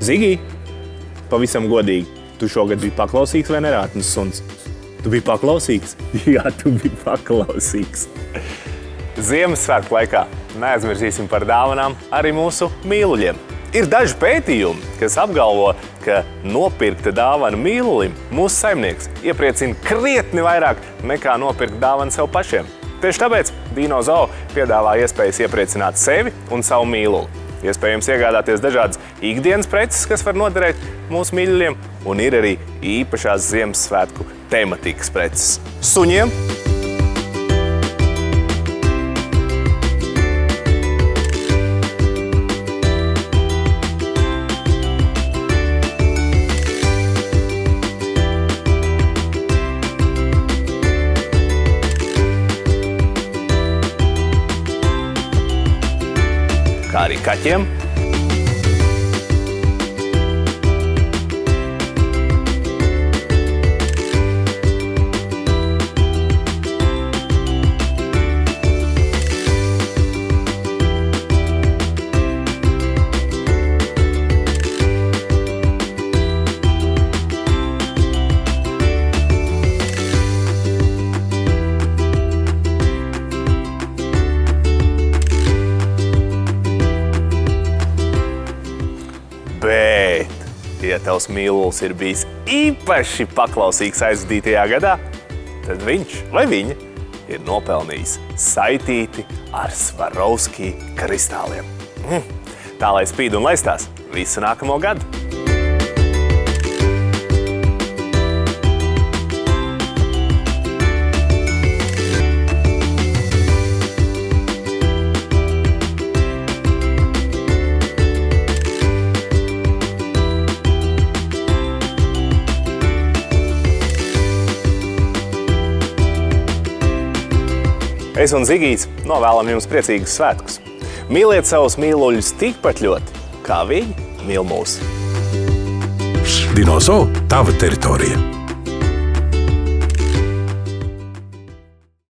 Zigī, pavisam godīgi, tu šogad biji paklausīgs vai nerātnes suns? Tu biji paklausīgs? Jā, tu biji paklausīgs. Ziemassvētku laikā neaizmirsīsim par dāvanām arī mūsu mīluļiem. Ir daži pētījumi, kas apgalvo, ka nopirkta dāvana mīlulim mūsu saimnieks iepriecina krietni vairāk nekā nopirkt dāvanu sev pašiem. Tieši tāpēc Dino Zoo piedāvā iespējas iepriecināt sevi un savu mīluli. Iespējams iegādāties dažādas ikdienas preces, kas var noderēt mūsu mīļuļiem, un ir arī īpašās Ziemassvētku tematikas preces. Suņiem! Kā arī kaķiem. Bet, ja tavs mīlulis ir bijis īpaši paklausīgs aizvadītajā gadā, tad viņš vai viņa ir nopelnījis saitīti ar Swarovski kristāliem. Tā lai spīd un laistās visu nākamo gadu! Es un Zigijs novēlam jums priecīgus svētkus. Mīliet savus mīluļus tikpat ļoti, kā viņi mīl mūs. Dino Zoo – tava teritorija.